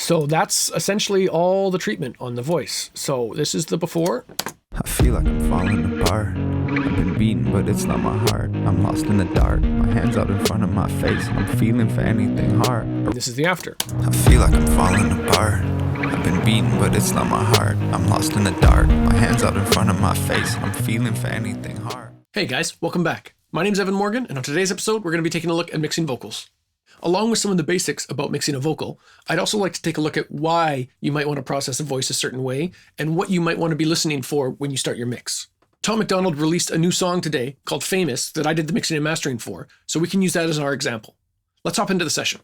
So that's essentially all the treatment on the voice. So this is the before. I feel like I'm falling apart. I've been beaten, but it's not my heart. I'm lost in the dark. My hands out in front of my face. I'm feeling for anything hard. This is the after. I feel like I'm falling apart. I've been beaten, but it's not my heart. I'm lost in the dark. My hands out in front of my face. I'm feeling for anything hard. Hey guys, welcome back. My name's Evan Morgan, and on today's episode, we're going to be taking a look at mixing vocals. Along with some of the basics about mixing a vocal, I'd also like to take a look at why you might want to process a voice a certain way and what you might want to be listening for when you start your mix. Tom MacDonald released a new song today called Famous that I did the mixing and mastering for, so we can use that as our example. Let's hop into the session.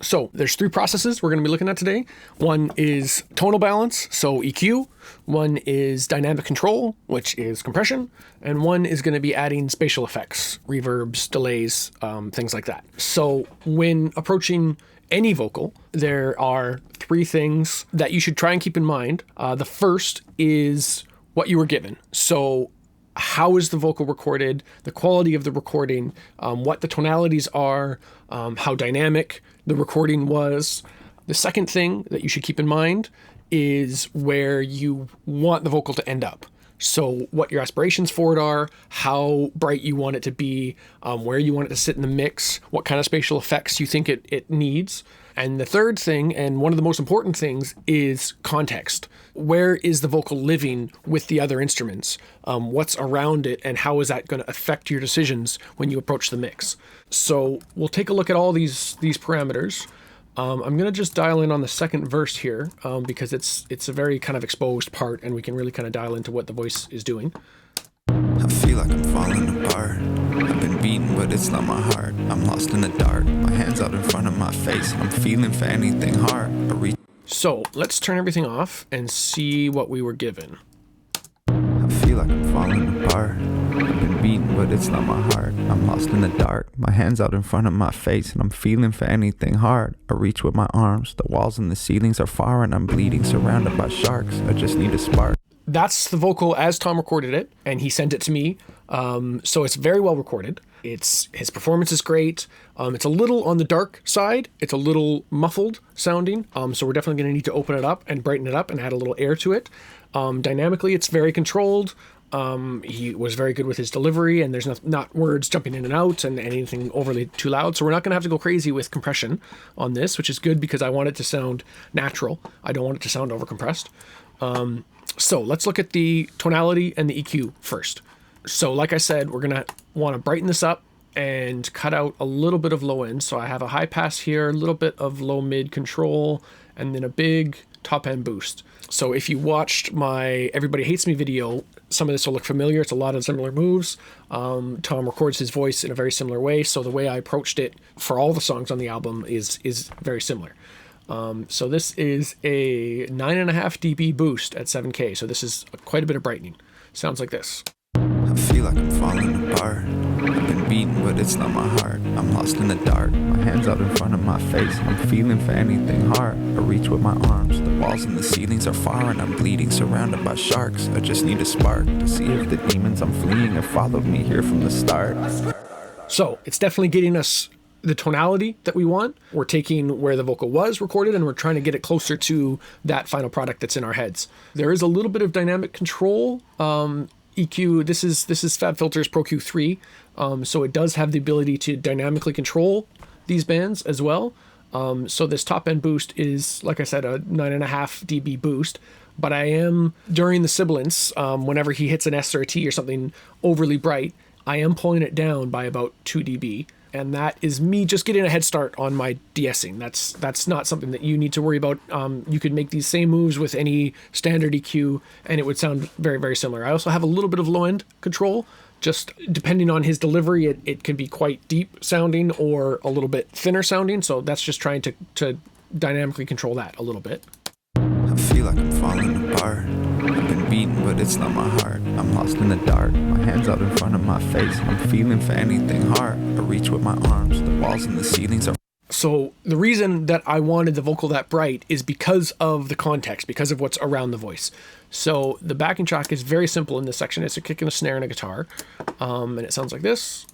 So there's three processes we're going to be looking at today. One is tonal balance, so EQ. One is dynamic control, which is compression. And one is going to be adding spatial effects, reverbs, delays, things like that. So when approaching any vocal, there are three things that you should try and keep in mind. The first is what you were given. So how is the vocal recorded, the quality of the recording, what the tonalities are, how dynamic the recording was. The second thing that you should keep in mind is where you want the vocal to end up. So what your aspirations for it are, how bright you want it to be, where you want it to sit in the mix, what kind of spatial effects you think it needs. And the third thing, and one of the most important things, is context. Where is the vocal living with the other instruments? What's around it, and how is that going to affect your decisions when you approach the mix? So we'll take a look at all these parameters. I'm going to just dial in on the second verse here because it's a very kind of exposed part, and we can really kind of dial into what the voice is doing. I feel like I'm falling apart. I've been beaten, but it's not my heart. I'm lost in the dark. My hands out in front of my face. I'm feeling for anything hard. So let's turn everything off and see what we were given. I feel like I'm falling apart. I've been beaten, but it's not my heart. I'm lost in the dark. My hands out in front of my face, and I'm feeling for anything hard. I reach with my arms. The walls and the ceilings are far, and I'm bleeding, surrounded by sharks. I just need a spark. That's the vocal as Tom recorded it, and he sent it to me. So it's very well recorded. His performance is great. It's a little on the dark side. It's a little muffled sounding. So we're definitely going to need to open it up and brighten it up and add a little air to it. Dynamically, it's very controlled. He was very good with his delivery, and there's not words jumping in and out and anything overly too loud. So we're not going to have to go crazy with compression on this, which is good because I want it to sound natural. I don't want it to sound overcompressed. So let's look at the tonality and the EQ first. So like I said, we're going to want to brighten this up and cut out a little bit of low end. So I have a high pass here, a little bit of low mid control, and then a big top end boost. So if you watched my Everybody Hates Me video, some of this will look familiar. It's a lot of similar moves. Tom records his voice in a very similar way. So the way I approached it for all the songs on the album is very similar. So this is a 9.5 dB boost at 7K. So this is quite a bit of brightening. Sounds like this. I feel like I'm falling apart. I've been beaten, but it's not my heart. I'm lost in the dark. My hands out in front of my face. I'm feeling for anything hard. I reach with my arms. The walls and the ceilings are far, and I'm bleeding, surrounded by sharks. I just need a spark to see if the demons I'm fleeing have followed me here from the start. So it's definitely getting us the tonality that we want. We're taking where the vocal was recorded, and we're trying to get it closer to that final product that's in our heads. There is a little bit of dynamic control. EQ, this is FabFilter's Pro Q3, so it does have the ability to dynamically control these bands as well. So this top end boost is, like I said, a 9.5 dB boost, but I am, during the sibilance, whenever he hits an S or a T or something overly bright, I am pulling it down by about 2 dB. And that is me just getting a head start on my de-essing. That's not something that you need to worry about. You could make these same moves with any standard EQ, and it would sound very, very similar. I also have a little bit of low-end control. Just depending on his delivery, it can be quite deep sounding or a little bit thinner sounding. So that's just trying to dynamically control that a little bit. I feel like I'm falling apart. I've been beaten, but it's not my heart. I'm lost in the dark. My hands out in front of my face. I'm feeling for anything hard. I reach with my arms. The walls and the ceilings are... So the reason that I wanted the vocal that bright is because of the context, because of what's around the voice. So the backing track is very simple in this section. It's a kick and a snare and a guitar. And it sounds like this.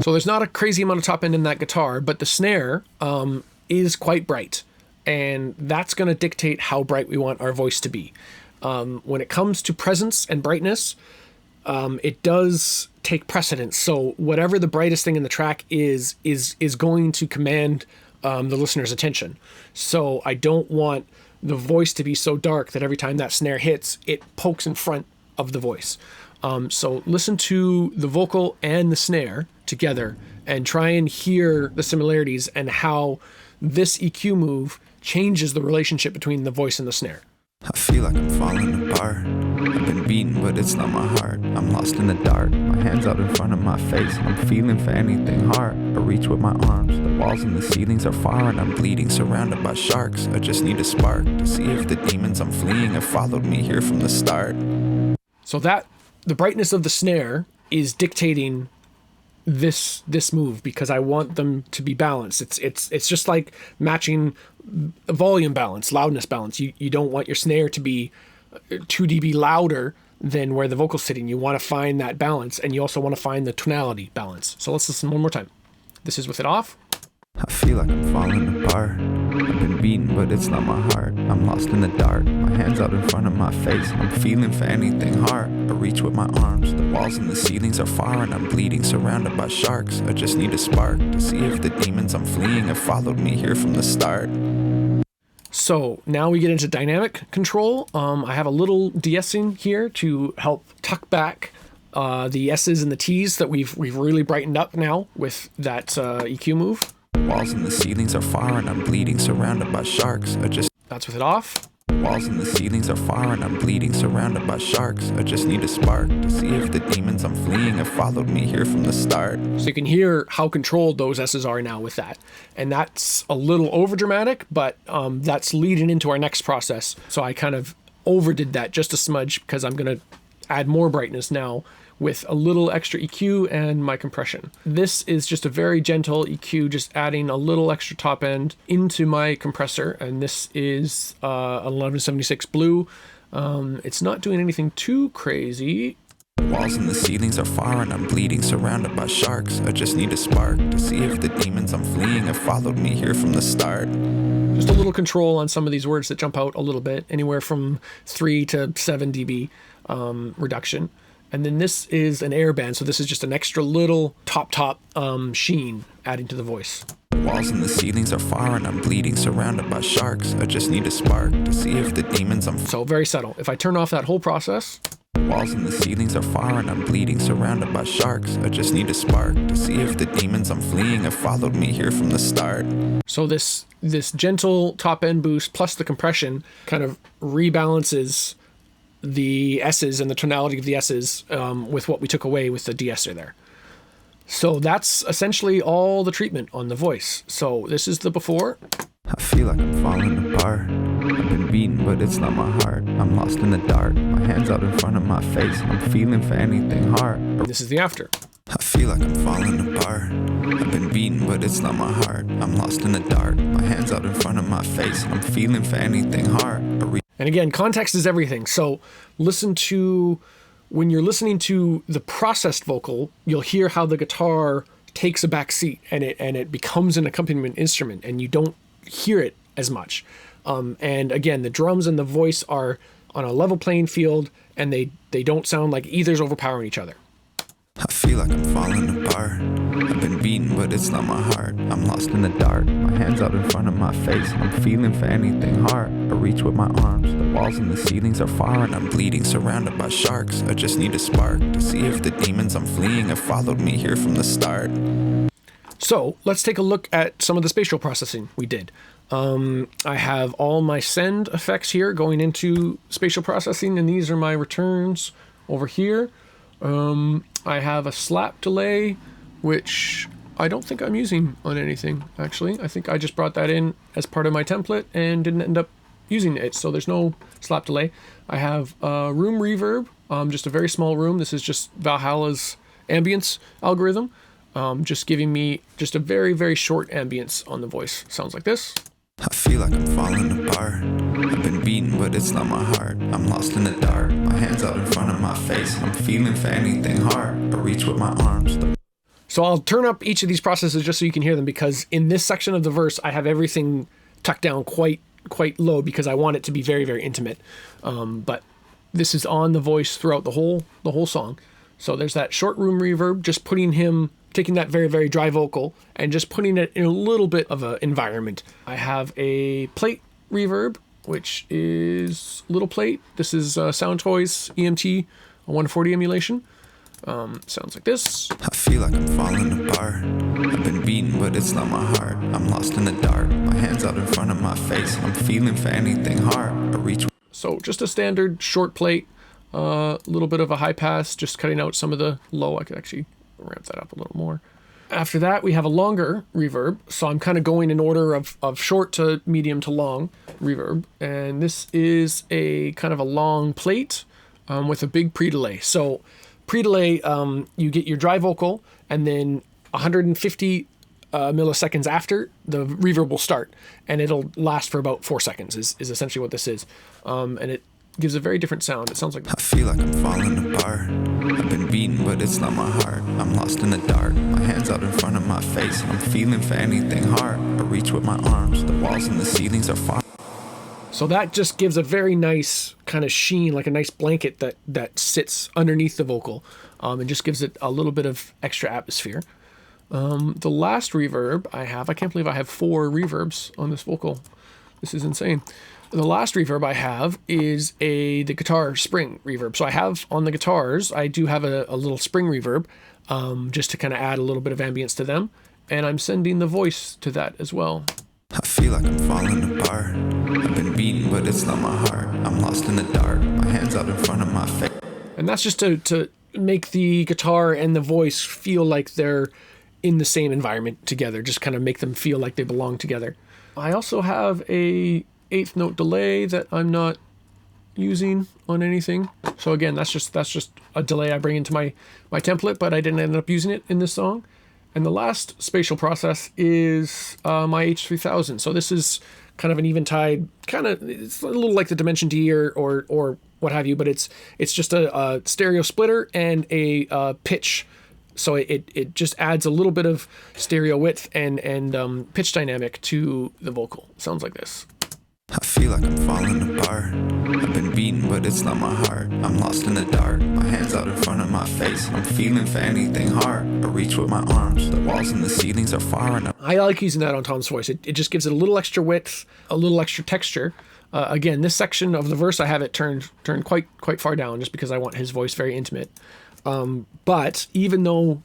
So there's not a crazy amount of top end in that guitar, but the snare is quite bright. And that's going to dictate how bright we want our voice to be. When it comes to presence and brightness, it does take precedence. So whatever the brightest thing in the track is going to command the listener's attention. So I don't want the voice to be so dark that every time that snare hits, it pokes in front of the voice. So listen to the vocal and the snare together and try and hear the similarities and how this EQ move changes the relationship between the voice and the snare. I feel like I'm falling apart. I've been beaten, but it's not my heart. I'm lost in the dark, my hands out in front of my face. I'm feeling for anything hard. I reach with my arms, the walls and the ceilings are far, and I'm bleeding, surrounded by sharks. I just need a spark to see if the demons I'm fleeing have followed me here from the start. So that the brightness of the snare is dictating this move, because I want them to be balanced. It's just like matching volume balance, loudness balance. You don't want your snare to be 2 dB louder than where the vocal's sitting. You want to find that balance, and you also want to find the tonality balance. So let's listen one more time. This is with it off. I feel like I'm falling apart. I've been beaten, but it's not my heart. I'm lost in the dark, my hands out in front of my face. I'm feeling for anything hard. I reach with my arms, the walls and the ceilings are far, and I'm bleeding, surrounded by sharks. I just need a spark to see if the demons I'm fleeing have followed me here from the start. So now we get into dynamic control. I have a little de-essing here to help tuck back the S's and the T's that we've really brightened up now with that EQ move. Walls and the ceilings are far, and I'm bleeding, surrounded by sharks. That's with it off. Walls and the ceilings are far, and I'm bleeding, surrounded by sharks. I just need a spark to see if the demons I'm fleeing have followed me here from the start. So you can hear how controlled those S's are now with that. And that's a little over dramatic, but that's leading into our next process. So I kind of overdid that just a smudge because I'm going to add more brightness now with a little extra EQ and my compression. This is just a very gentle EQ, just adding a little extra top end into my compressor, and this is an 1176 blue. It's not doing anything too crazy. Walls and the ceilings are far, and I'm bleeding, surrounded by sharks. I just need a spark to see if the demons I'm fleeing have followed me here from the start. Just a little control on some of these words that jump out a little bit, anywhere from 3 to 7 dB reduction. And then this is an air band, so this is just an extra little top sheen adding to the voice. Walls and the ceilings are far, and I'm bleeding, surrounded by sharks. I just need a spark to see if the demons I'm... So very subtle. If I turn off that whole process... Walls and the ceilings are far, and I'm bleeding, surrounded by sharks. I just need a spark to see if the demons I'm fleeing have followed me here from the start. So this gentle top end boost plus the compression kind of rebalances the S's and the tonality of the S's with what we took away with the de-esser there. So that's essentially all the treatment on the voice. So this is the before. I feel like I'm falling apart. I've been beaten, but it's not my heart. I'm lost in the dark, my hands out in front of my face. I'm feeling for anything hard. This is the after. I feel like I'm falling apart. I've been beaten, but it's not my heart. I'm lost in the dark, my hands out in front of my face. I'm feeling for anything hard. And again, context is everything. So when you're listening to the processed vocal, you'll hear how the guitar takes a back seat and it becomes an accompaniment instrument, and you don't hear it as much. And again, the drums and the voice are on a level playing field, and they don't sound like either's overpowering each other. I feel like I'm falling apart. I've been beaten, but it's not my heart. I'm lost in the dark, my hands out in front of my face. I'm feeling for anything hard. I reach with my arms, the walls and the ceilings are far, and I'm bleeding, surrounded by sharks. I just need a spark to see if the demons I'm fleeing have followed me here from the start. So let's take a look at some of the spatial processing we did. I have all my send effects here going into spatial processing, and these are my returns over here. I have a slap delay, which I don't think I'm using on anything, actually. I think I just brought that in as part of my template and didn't end up using it, so there's no slap delay. I have room reverb, just a very small room. This is just Valhalla's ambience algorithm, just giving me just a very, very short ambience on the voice. Sounds like this. I feel like I'm falling apart. I've been beaten, but it's not my heart. I'm lost in the dark, my hands out in front of my face. I'm feeling for anything hard. I reach with my arms. So I'll turn up each of these processes just so you can hear them, because in this section of the verse, I have everything tucked down quite low because I want it to be very, very intimate. But this is on the voice throughout the whole song. So there's that short room reverb, just taking that very, very dry vocal and just putting it in a little bit of an environment. I have a plate reverb, which is little plate. This is Sound Toys EMT 140 emulation. Sounds like this. I feel like I'm falling apart. I've been beaten, but it's not my heart. I'm lost in the dark. My hands out in front of my face. I'm feeling for anything hard. I reach. So just a standard short plate, a little bit of a high pass, just cutting out some of the low. I could actually ramp that up a little more. After that, we have a longer reverb. So I'm kind of going in order of short to medium to long reverb. And this is a kind of a long plate with a big pre-delay. So pre-delay, you get your dry vocal, and then 150 milliseconds after, the reverb will start, and it'll last for about 4 seconds is essentially what this is. And it gives a very different sound. It sounds like... I feel like I'm falling apart. I've been beaten, but it's not my heart. I'm lost in the dark. My hands out in front of my face. I'm feeling for anything hard. I reach with my arms. The walls and the ceilings are far. So that just gives a very nice kind of sheen, like a nice blanket that sits underneath the vocal, and just gives it a little bit of extra atmosphere. The last reverb I can't believe I have 4 reverbs on this vocal. This is insane. The last reverb I have is the guitar spring reverb. So I have on the guitars, I do have a little spring reverb, just to kind of add a little bit of ambience to them. And I'm sending the voice to that as well. I feel like I'm falling apart. I've been beaten, but it's not my heart. I'm lost in the dark. My hands out in front of my face. And that's just to make the guitar and the voice feel like they're in the same environment together. Just kind of make them feel like they belong together. I also have a 1/8 note delay that I'm not using on anything. So again, that's just a delay I bring into my template, but I didn't end up using it in this song. And the last spatial process is my H3000. So this is kind of an eventide, it's a little like the Dimension D or what have you, but it's just a stereo splitter and a pitch. So it just adds a little bit of stereo width and pitch dynamic to the vocal. Sounds like this. I feel like I'm falling apart. I've been beaten, but it's not my heart. I'm lost in the dark. My hands out in front of my face. I'm feeling for anything hard. I reach with my arms. The walls and the ceilings are far enough. I like using that on Tom's voice. It just gives it a little extra width, a little extra texture. Again, this section of the verse, I have it turned quite far down just because I want his voice very intimate. But even though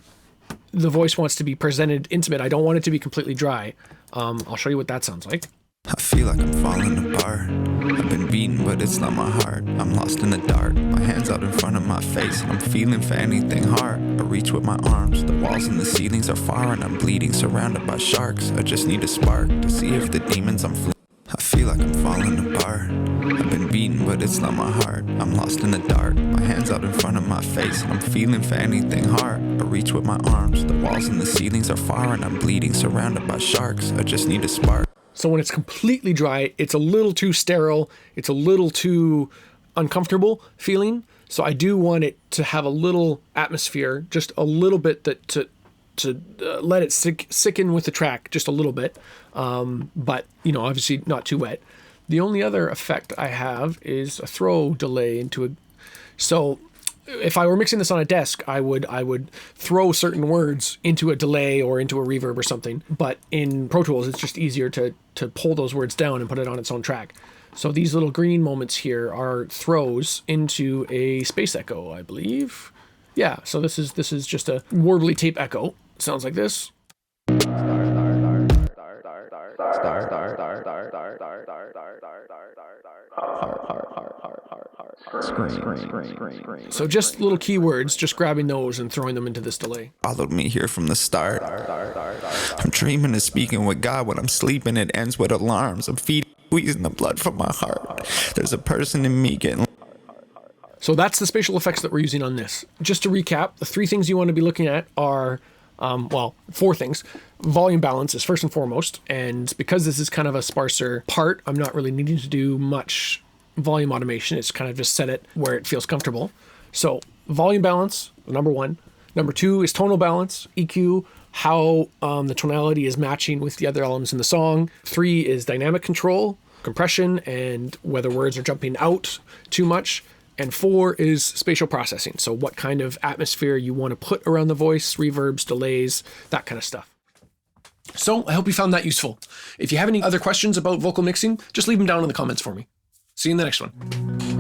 the voice wants to be presented intimate, I don't want it to be completely dry. I'll show you what that sounds like. I feel like I'm falling apart. I've been beaten, but it's not my heart. I'm lost in the dark. My hands out in front of my face. I'm feeling for anything hard. I reach with my arms. The walls and the ceilings are far, and I'm bleeding, surrounded by sharks. I just need a spark to see if the demons I'm fleeing. I feel like I'm falling apart. I've been beaten, but it's not my heart. I'm lost in the dark. My hands out in front of my face. I'm feeling for anything hard. I reach with my arms. The walls and the ceilings are far, and I'm bleeding, surrounded by sharks. I just need a spark. So when it's completely dry, it's a little too sterile. It's a little too uncomfortable feeling. So I do want it to have a little atmosphere, just a little bit to let it sick in with the track just a little bit. But, obviously not too wet. The only other effect I have is a throw delay into a... So if I were mixing this on a desk, I would throw certain words into a delay or into a reverb or something. But in Pro Tools, it's just easier to pull those words down and put it on its own track. So these little green moments here are throws into a space echo, I believe. Yeah, so this is just a warbly tape echo. Sounds like this. So just little keywords, just grabbing those and throwing them into this delay. Followed me here from the start. I'm dreaming of speaking with God when I'm sleeping. It ends with alarms. I'm squeezing the blood from my heart. There's a person in me getting... So that's the spatial effects that we're using on this. Just to recap, the 3 things you want to be looking at are, 4 things. Volume balance is first and foremost, and because this is kind of a sparser part, I'm not really needing to do much volume automation. It's kind of just set it where it feels comfortable. So volume balance, number 1. Number 2 is tonal balance, EQ, how the tonality is matching with the other elements in the song. 3 is dynamic control, compression, and whether words are jumping out too much. And 4 is spatial processing, so what kind of atmosphere you want to put around the voice, reverbs, delays, that kind of stuff. So I hope you found that useful. If you have any other questions about vocal mixing, just leave them down in the comments for me. See you in the next one.